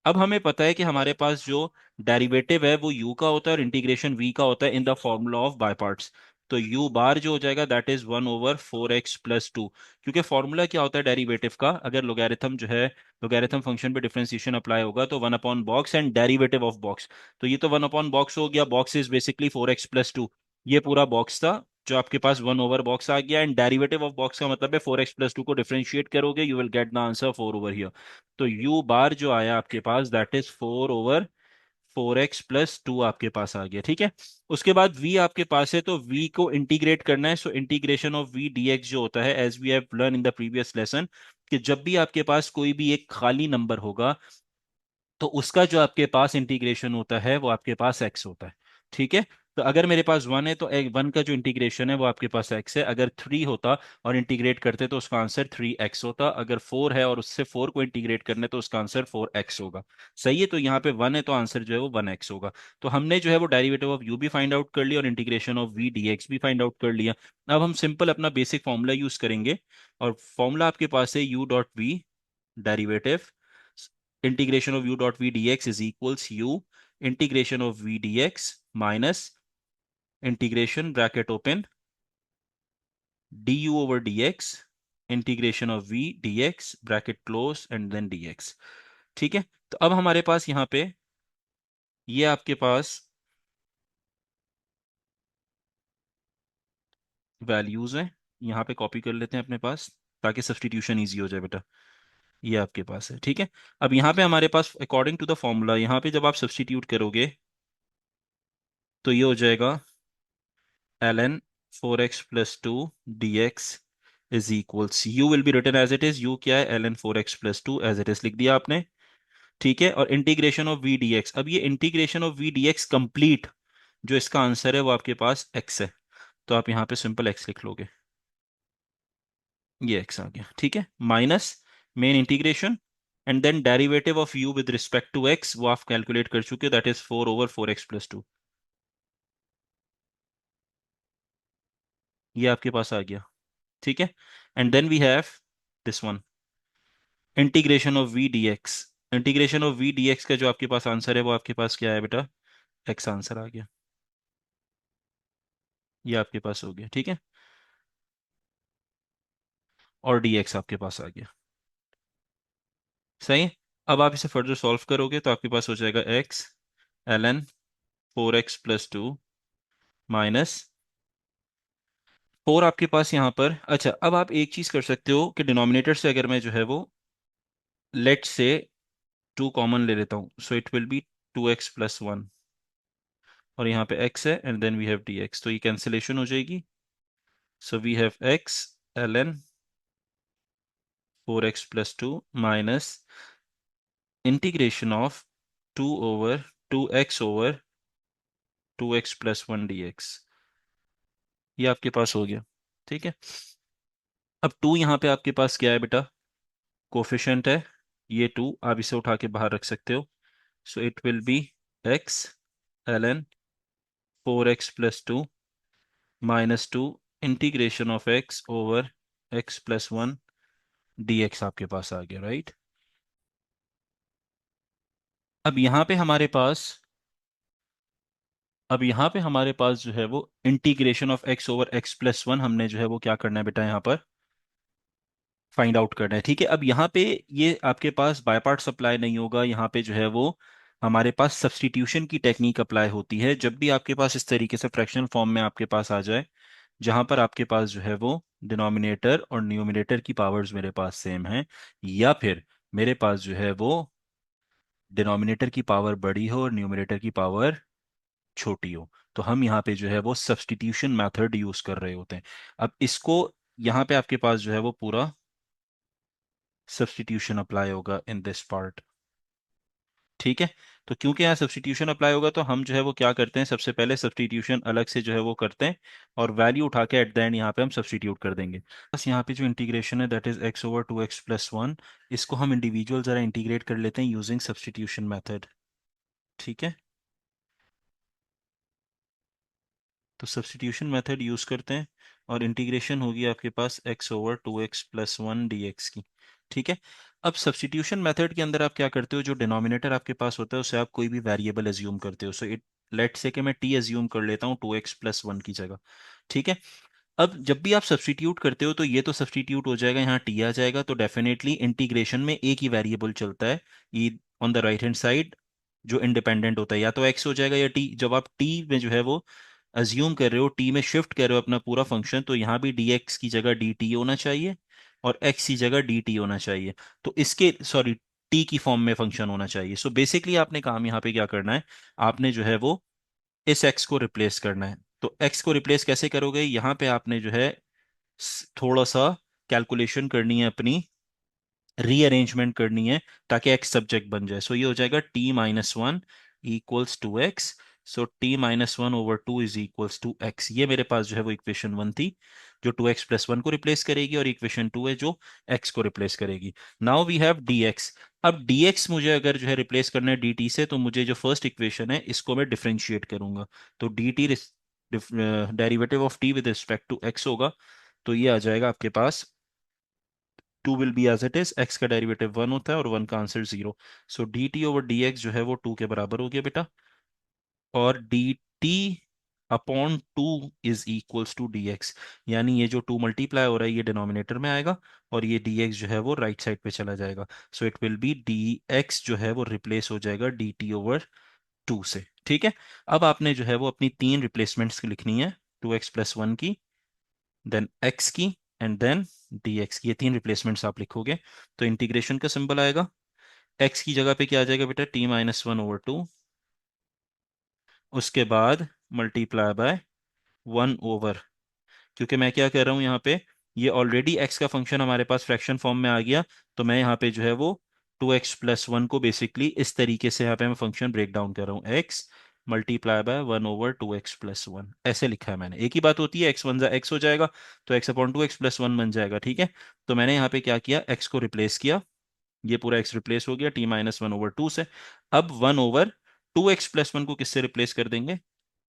अब हमें पता है कि हमारे पास जो डेरिवेटिव है वो u का होता है और इंटीग्रेशन v का होता है in the formula of by parts. तो u बार जो हो जाएगा दैट इज 1/4x + 2, क्योंकि फॉर्मूला क्या होता है डेरिवेटिव का, अगर लोगैरिथम जो है, लोगैरिथम फंक्शन पे डिफरेंशिएशन अप्लाई होगा तो 1/बॉक्स एंड डेरिवेटिव ऑफ बॉक्स। तो ये तो 1/बॉक्स हो गया, बॉक्स इज बेसिकली 4x + 2, ये पूरा बॉक्स था जो आपके पास 1/बॉक्स आ गया, एंड डेरिवेटिव ऑफ बॉक्स का मतलब है 4x + 2 को डिफरेंशिएट करोगे you will get the answer 4/here। तो u बार जो आया आपके पास दैट इज 4/4x + 2 आपके पास आ गया। ठीक है। उसके बाद v आपके पास है, तो v को इंटीग्रेट करना है। So integration of v dx जो होता है, as we have learn in the previous lesson, कि जब भी आपके पास कोई भी एक खाली नंबर होगा तो उसका जो आपके पास इंटीग्रेशन होता है वो आपके पास x होता है। ठीक है। तो अगर मेरे पास वन है तो वन का जो इंटीग्रेशन है वो आपके पास x है। अगर थ्री होता और इंटीग्रेट करते तो उसका आंसर 3x होता। अगर फोर है और उससे फोर को इंटीग्रेट करने तो उसका आंसर 4x होगा। सही है। तो यहाँ पे वन है तो आंसर जो है वो 1x होगा। तो हमने जो है वो डेरिवेटिव ऑफ u भी फाइंड आउट कर लिया और इंटीग्रेशन ऑफ v dx भी फाइंड आउट कर लिया। अब हम सिंपल अपना बेसिक फॉर्मूला यूज करेंगे, और फॉर्मूला आपके पास है u.v derivative integration of u dot v dx is equals u integration of v dx minus integration bracket open du over dx integration of v dx bracket close and then dx। ठीक है। तो अब हमारे पास यहाँ पे ये आपके पास values हैं, यहाँ पे कॉपी कर लेते हैं अपने पास ताकि सब्सटीट्यूशन इजी हो जाए बेटा। ये आपके पास है। ठीक है। अब यहाँ पे हमारे पास अकॉर्डिंग टू द फॉर्मूला, यहाँ पे जब आप सब्सटीट्यूट करोगे तो ये हो जाएगा ln 4x + 2 dx is equals, u will be written as it is, u क्या है, ln 4x + 2 as it is लिख दिया आपने। ठीक है। और इंटीग्रेशन ऑफ v dx, अब ये integration of v dx complete, जो इसका आंसर है वो आपके पास x है, तो आप यहाँ पे सिंपल x लिख लोगे, ये x आ गया। ठीक है। Minus main integration, and then derivative of u with respect to x वो आप कैलकुलेट कर चुके हो, दैट इज 4/4x + 2, ये आपके पास आ गया। ठीक है। And then we have this one, integration of v d x. Integration of v d x का जो आपके पास आंसर है वो आपके पास क्या है बेटा, एक्स आंसर आ गया। ये आपके पास हो गया, ठीक है। और dx आपके पास आ गया। सही है। अब आप इसे फर्दर सॉल्व करोगे तो आपके पास हो जाएगा x ln 4x+2 माइनस 4 आपके पास यहाँ पर। अच्छा, अब आप एक चीज कर सकते हो कि डिनोमिनेटर से अगर मैं जो है वो लेट से 2 कॉमन ले लेता हूँ, so it will be 2x+1, और यहाँ पे x है and then we have dx, तो ये कैंसिलेशन हो जाएगी। So we have x ln 4x+2 minus integration of 2/2x/2x+1 dx। ये आपके पास हो गया, ठीक है। अब 2 यहाँ पे आपके पास क्या है बेटा, कोफिशिएंट है। ये 2 आप इसे उठा के बाहर रख सकते हो। So it will be x ln 4x+2 -2 integration of x/x+1 dx आपके पास आ गया, राइट। अब यहाँ पे हमारे पास अब यहाँ पे हमारे पास जो है वो इंटीग्रेशन ऑफ x/x+1 हमने जो है वो क्या करना है बेटा, यहाँ पर फाइंड आउट करना है, ठीक है। अब यहाँ पे ये आपके पास बाय पार्ट्स अप्लाई नहीं होगा, यहाँ पे जो है वो हमारे पास सब्स्टिट्यूशन की टेक्निक अप्लाई होती है। जब भी आपके पास इस तरीके से फ्रैक्शनल फॉर्म में आपके पास आ जाए, जहां पर आपके पास जो है वो डिनोमिनेटर और न्यूमरेटर की पावर्स मेरे पास सेम है, या फिर मेरे पास जो है वो डिनोमिनेटर की पावर बड़ी हो और न्यूमरेटर की पावर छोटी हो, तो हम यहाँ पे जो है वो सब्स्टिट्यूशन मेथड यूज कर रहे होते हैं। अब इसको यहाँ पे आपके पास जो है वो पूरा सब्स्टिट्यूशन अप्लाई होगा इन दिस पार्ट, ठीक है। तो क्योंकि यहाँ सब्स्टिट्यूशन अप्लाई होगा तो हम जो है वो क्या करते हैं, सबसे पहले सब्स्टिट्यूशन अलग से जो है वो करते हैं, और वैल्यू उठा के एट द एंड यहाँ पे हम सब्स्टिट्यूट कर देंगे। बस यहाँ पे जो इंटीग्रेशन है दैट इज x/2x+1, इसको हम इंडिविजुअल जरा इंटीग्रेट कर लेते हैं यूजिंग सब्स्टिट्यूशन मेथड, ठीक है। तो सब्स्टिट्यूशन मेथड यूज करते हैं, और इंटीग्रेशन होगी आपके पास x/2x+1 dx की, ठीक है। अब सब्स्टिट्यूशन मेथड के अंदर आप क्या करते हो, जो डिनोमिनेटर आपके पास होता है उसे आप कोई भी वेरिएबल एज्यूम करते हो। सो इट लेट से कि मैं t एज्यूम कर लेता हूँ 2x+1 की जगह, ठीक है। अब जब भी आप सब्स्टिट्यूट करते हो तो ये तो सब्स्टिट्यूट हो जाएगा, यहाँ t आ जाएगा, तो डेफिनेटली इंटीग्रेशन में एक ही वेरिएबल चलता है, ई on the right hand side, जो इंडिपेंडेंट होता है, या तो x हो जाएगा या t। जब आप t में जो है वो अज्यूम कर रहे हो, टी में शिफ्ट कर रहे हो अपना पूरा फंक्शन, तो यहाँ भी dx की जगह dt होना चाहिए और x की जगह dt होना चाहिए। तो इसके सॉरी t की फॉर्म में फंक्शन होना चाहिए। सो बेसिकली आपने काम यहाँ पे क्या करना है, आपने जो है वो इस x को रिप्लेस करना है। तो x को रिप्लेस कैसे करोगे, यहाँ पे आपने जो है थोड़ा सा कैलकुलेशन करनी है अपनी, रीअरेंजमेंट करनी है, ताकि एक्स सब्जेक्ट बन जाए। सो ये हो जाएगा t-1 equals to x. So t-1/2 is equals to x. ये मेरे पास जो है वो इक्वेशन 1 थी, जो 2x+1 को रिप्लेस करेगी, और इक्वेशन 2 है जो x को रिप्लेस करेगी। Now we have dx। अब dx मुझे अगर जो है रिप्लेस करना है dt से, तो मुझे जो फर्स्ट इक्वेशन है इसको मैं डिफरेंशिएट करूंगा। तो dt derivative of t with respect to x होगा, तो ये आ जाएगा आपके पास 2 will be as it is, x का डेरिवेटिव 1 होता है और 1 का answer 0। So d t over d x जो है वो 2 के बराबर हो गया बेटा, और d t upon 2 is equals to d x. यानी ये जो 2 मल्टीप्लाई हो रहा है ये डिनोमिनेटर में आएगा, और ये डी एक्स जो है वो राइट साइड पे चला जाएगा। So it will be D x जो है वो रिप्लेस हो जाएगा डी टी ओवर 2 से, ठीक है। अब आपने जो है वो अपनी 3 रिप्लेसमेंट्स लिखनी है, 2x+1 की, देन x की, एंड देन dx की। ये 3 रिप्लेसमेंट्स आप लिखोगे तो इंटीग्रेशन का सिंबल आएगा। x की जगह पे क्या आ जाएगा बेटा, t-1/2, उसके बाद मल्टीप्लाई बाय 1/, क्योंकि मैं क्या कर रहा हूं यहाँ पे, ये ऑलरेडी x का फंक्शन हमारे पास फ्रैक्शन फॉर्म में आ गया, तो मैं यहाँ पे जो है वो 2x+1 को बेसिकली इस तरीके से यहाँ पे मैं फंक्शन ब्रेक डाउन कर रहा हूँ, x मल्टीप्लाई बाय 1/2x+1, ऐसे लिखा है मैंने। एक ही बात होती है, x1 जा x हो जाएगा, तो x/2x+1 बन जाएगा, ठीक है। तो मैंने यहाँ पे क्या किया, x को रिप्लेस किया, ये पूरा x रिप्लेस हो गया t-1/2 से। अब 1/2x+1 को किससे रिप्लेस कर देंगे,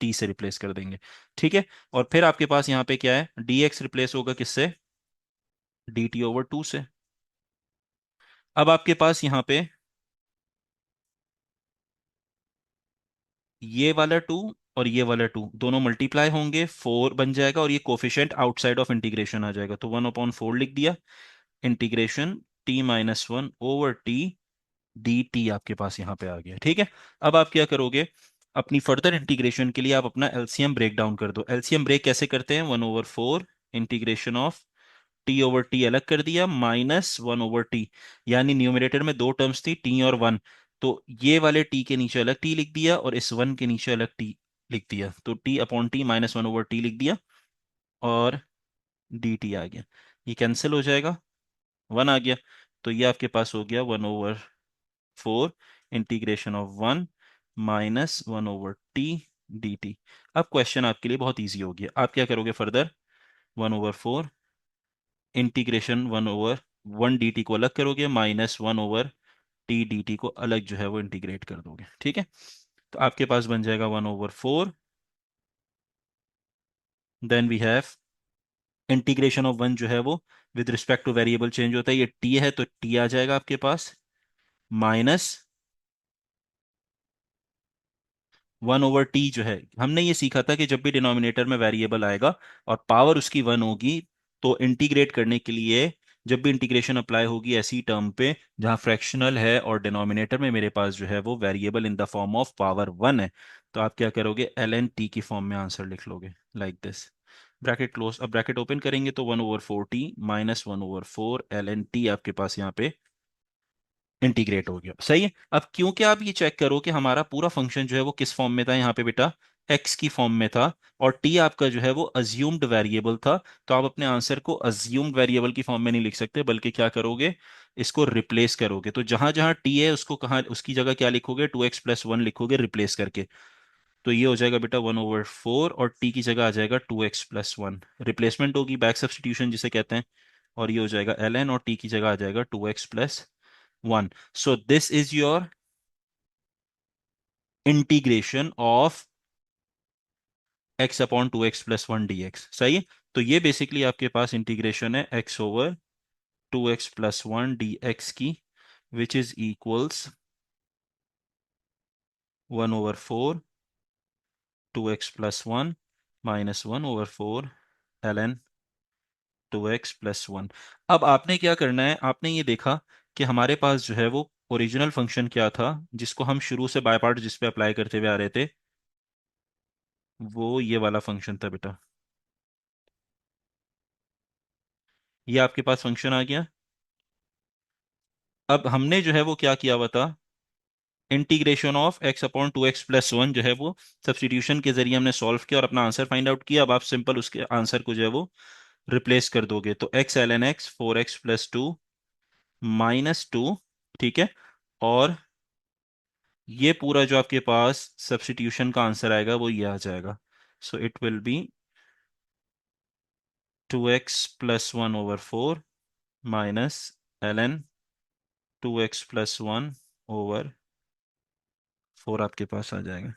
t से रिप्लेस कर देंगे, ठीक है। और फिर आपके पास यहाँ पे क्या है, dx रिप्लेस होगा किससे, dt/2 से। अब आपके पास यहाँ पे ये वाला 2 और ये वाला 2 दोनों मल्टीप्लाई होंगे, 4 बन जाएगा, और ये कोफिशिएंट आउटसाइड ऑफ इंटीग्रेशन आ जाएगा, तो 1/4 लिख दिया। इंटीग्रेशन t-1/t dt आपके पास यहाँ पे आ गया। ठीक है, अब आप क्या करोगे, अपनी फर्दर इंटीग्रेशन के लिए आप अपना एलसीएम ब्रेक डाउन कर दो। एलसीएम ब्रेक कैसे करते हैं, 1/4 इंटीग्रेशन ऑफ t/t अलग कर दिया, -1/t, यानी न्यूमरेटर में दो टर्म्स थी, t और 1, तो ये वाले t के नीचे अलग t लिख दिया और इस 1 के नीचे अलग t लिख दिया, तो t/t -1/t लिख दिया, और dt आ गया। ये कैंसिल हो जाएगा, 1 आ गया, तो ये आपके पास हो गया 1/4 इंटीग्रेशन ऑफ 1 -1/t dt। अब क्वेश्चन आपके लिए बहुत इजी हो गया, आप क्या करोगे फर्दर, 1/4 इंटीग्रेशन 1/1 dt को अलग करोगे, -1/t dt को अलग जो है वो इंटीग्रेट कर दोगे। ठीक है, तो आपके पास बन जाएगा 1/4, then we have integration of 1 जो है वो with respect to variable change होता है, ये t है तो t आ जाएगा आपके पास, माइनस 1/t जो है, हमने ये सीखा था कि जब भी डिनोमिनेटर में वेरिएबल आएगा और पावर उसकी 1 होगी, तो इंटीग्रेट करने के लिए जब भी इंटीग्रेशन अप्लाई होगी ऐसी टर्म पे जहां फ्रैक्शनल है और डिनोमिनेटर में मेरे पास जो है वो variable in the form of power 1 है, तो आप क्या करोगे, ln t की फॉर्म में आंसर लिख लोगे, लाइक दिस, ब्रैकेट क्लोज। अब ब्रैकेट ओपन करेंगे तो 1/4t -1/4 ln t आपके पास यहाँ पे इंटीग्रेट हो गया। सही है, अब क्योंकि आप ये चेक करो कि हमारा पूरा फंक्शन जो है वो किस फॉर्म में था, यहाँ पे बेटा एक्स की फॉर्म में था, और टी आपका जो है वो अज्यूम्ड वेरिएबल था, तो आप अपने आंसर को अज्यूम्ड वेरिएबल की फॉर्म में नहीं लिख सकते, बल्कि क्या करोगे, इसको रिप्लेस करोगे, तो जहां जहां टी है उसको कहाँ, उसकी जगह क्या लिखोगे, 2x+1 लिखोगे रिप्लेस करके, तो ये हो जाएगा बेटा 1/4, और टी की जगह आ जाएगा 2x+1, रिप्लेसमेंट होगी, बैक सब्स्टिट्यूशन जिसे कहते हैं, और ये हो जाएगा ln, और टी की जगह आ जाएगा 2x+1। So this is your integration of x/2x+1 dx। सही है, तो ये बेसिकली आपके पास इंटीग्रेशन है x/2x+1 dx की, which is equals 1/4 2x+1 -1/4 ln 2x+1। अब आपने क्या करना है, आपने ये देखा कि हमारे पास जो है वो ओरिजिनल फंक्शन क्या था, जिसको हम शुरू से बाय पार्ट जिस पे अप्लाई करते हुए आ रहे थे, वो ये वाला फंक्शन था बेटा, ये आपके पास फंक्शन आ गया। अब हमने जो है वो क्या किया हुआ था, इंटीग्रेशन ऑफ x/2x+1 जो है वो सब्स्टिट्यूशन के जरिए हमने सॉल्व किया और अपना आंसर फाइंड आउट किया। अब आप सिंपल उसके आंसर को जो है वो रिप्लेस कर दोगे, तो x ln x 4x+2 -2, ठीक है, और ये पूरा जो आपके पास सब्स्टिट्यूशन का आंसर आएगा वो ये आ जाएगा, so it will be 2x+1/4 ln 2x+1/4 आपके पास आ जाएगा।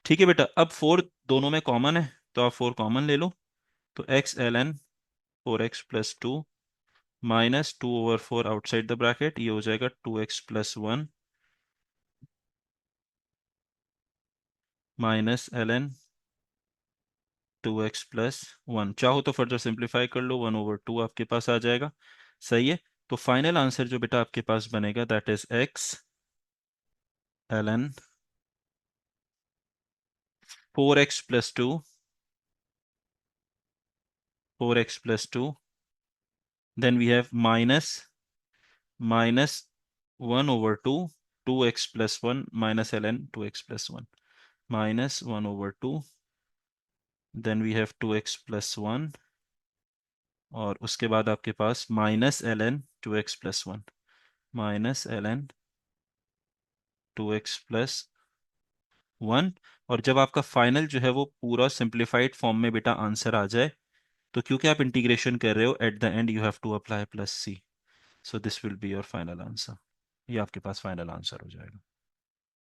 ठीक है बेटा, अब 4 दोनों में कॉमन है, तो आप 4 कॉमन ले लो, तो x ln 4x+2 -2/4 outside the bracket, ये हो जाएगा 2x+1 ln 2x+1। चाहो तो फर्दर सिंप्लीफाई कर लो, 1/2 आपके पास आ जाएगा। सही है, तो फाइनल आंसर जो बेटा आपके पास बनेगा that is x ln 4x+2 4x+2, then we have -1/2 2x+1 ln 2x+1 -1/2, then we have 2x+1, और उसके बाद आपके पास -ln 2x+1 ln 2x+1। और जब आपका फाइनल जो है वो पूरा सिंप्लीफाइड फॉर्म में बेटा आंसर आ जाए, तो क्योंकि आप इंटीग्रेशन कर रहे हो at the end you have to apply +c, so this will be your final answer, ये आपके पास फाइनल आंसर हो जाएगा।